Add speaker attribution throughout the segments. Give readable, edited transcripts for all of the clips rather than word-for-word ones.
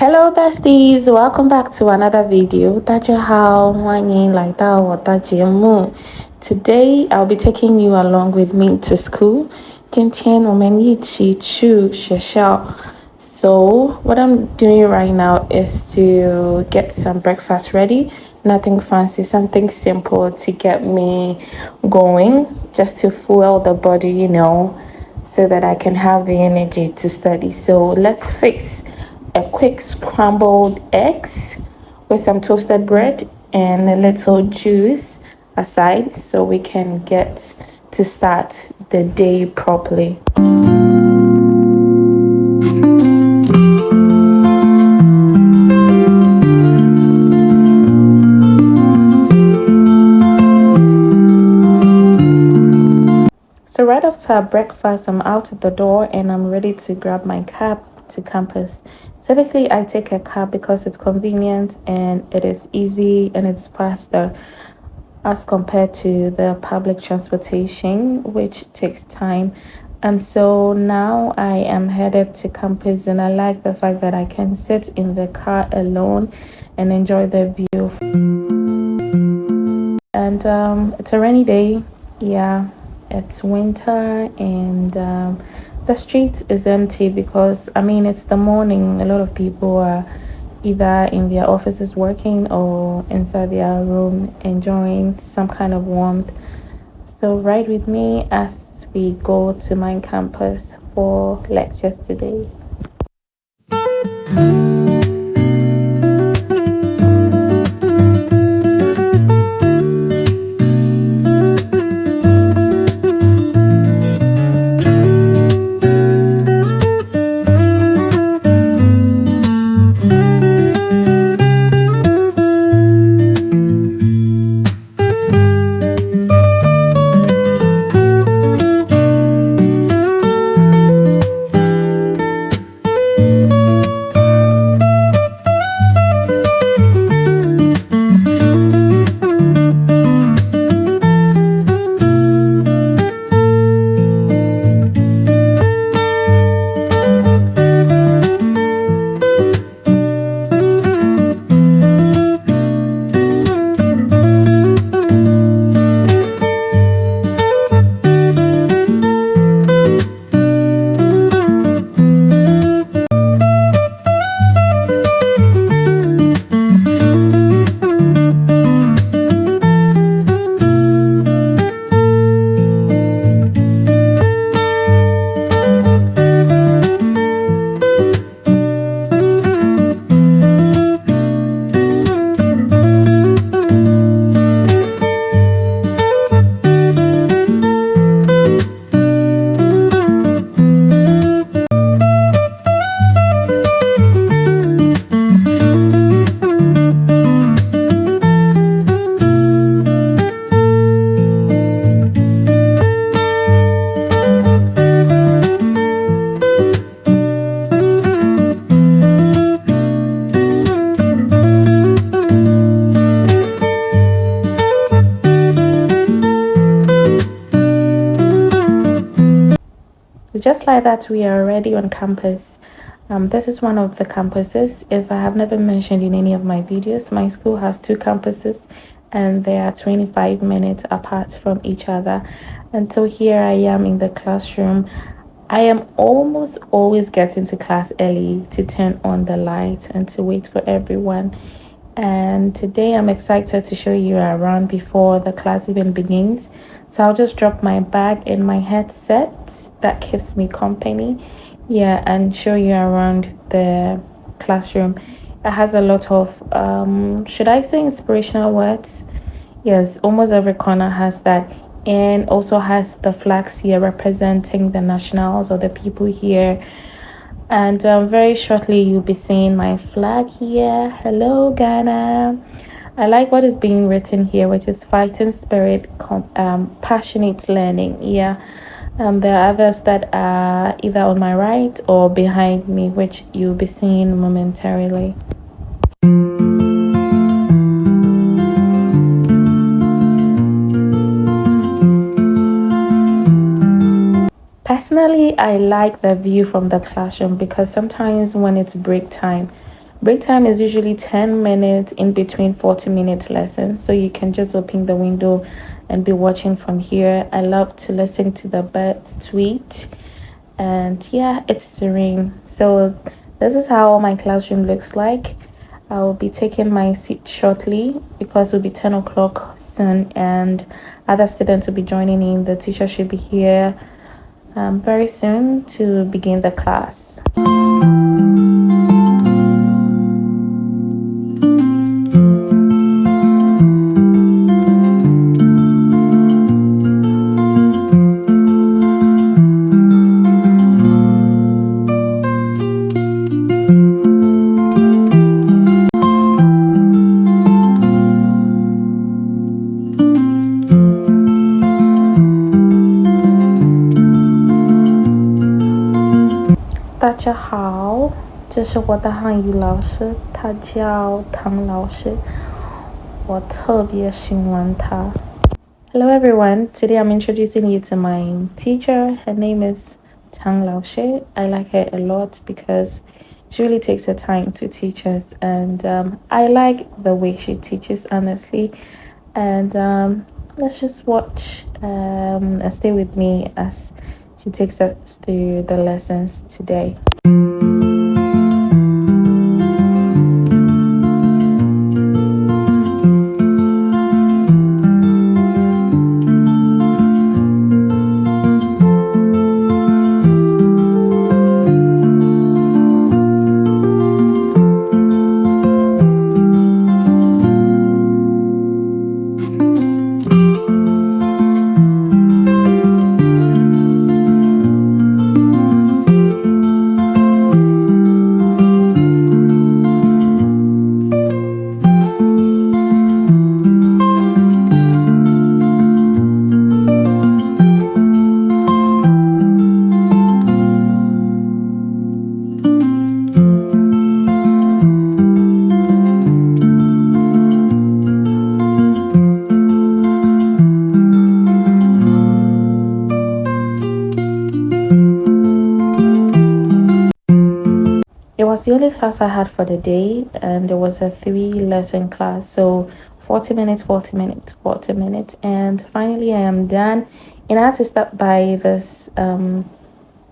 Speaker 1: Hello besties, welcome back to another video. Today I'll be taking you along with me to school. So what I'm doing right now is to get some breakfast ready. Nothing fancy, something simple to get me going, just to fuel the body, so that I can have the energy to study. So let's fix a quick scrambled eggs with some toasted bread and a little juice aside so we can get to start the day properly. So right after breakfast, I'm out of the door and I'm ready to grab my cab to campus. Typically, I take a cab because it's convenient and it is easy and it's faster as compared to the public transportation, which takes time. And so now I am headed to campus, and I like the fact that I can sit in the car alone and enjoy the view. And it's a rainy day. Yeah, it's winter, and the street is empty because it's the morning. A lot of people are either in their offices working or inside their room enjoying some kind of warmth. So ride with me as we go to my campus for lectures today. Just like that, we are already on campus. This is one of the campuses. If I have never mentioned in any of my videos, my school has two campuses and they are 25 minutes apart from each other. And so here I am in the classroom. I am almost always getting to class early to turn on the light and to wait for everyone. And today I'm excited to show you around before the class even begins. So I'll just drop my bag and my headset that keeps me company, and show you around the classroom. It has a lot of should I say inspirational words? Yes, almost every corner has that, and also has the flags here representing the nationals or the people here. And very shortly you'll be seeing my flag here. Hello Ghana. I like what is being written here, which is fighting spirit, passionate learning. There are others that are either on my right or behind me, which you'll be seeing momentarily. Personally, I like the view from the classroom because sometimes when it's break time, Break time is usually 10 minutes in between 40-minute lessons, so you can just open the window and be watching from here. I love to listen to the birds tweet, and yeah, it's serene. So this is how my classroom looks like. I will be taking my seat shortly because it will be 10 o'clock soon, and other students will be joining in. The teacher should be here very soon to begin the class.大家好，这是我的汉语老师，他叫唐老师，我特别喜欢他。Hello everyone, today I'm introducing you to my teacher. Her name is Tang Lao Shi. I like her a lot because she really takes her time to teach us, and I like the way she teaches, honestly. And let's just watch and stay with me as she takes us through the lessons today. It was the only class I had for the day, and there was a 3-lesson class, so 40 minutes, 40 minutes, 40 minutes, and finally I am done. And I had to stop by this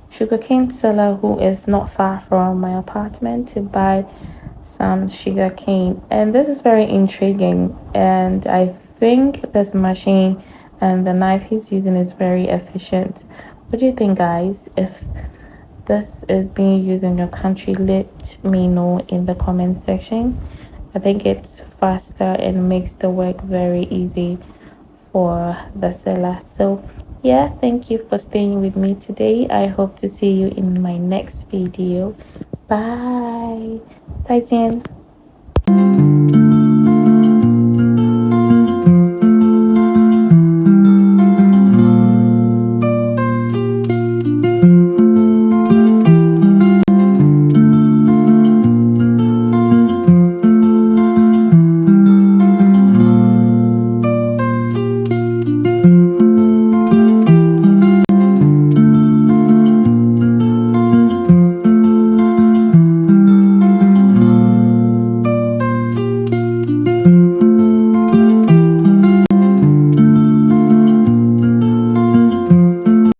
Speaker 1: sugarcane seller who is not far from my apartment to buy some sugarcane, and this is very intriguing, and I think this machine and the knife he's using is very efficient. What do you think, guys? If this is being used in your country, let me know in the comment section. I think it's faster and makes the work very easy for the seller. So yeah, thank you for staying with me today. I hope to see you in my next video. Bye. 再见。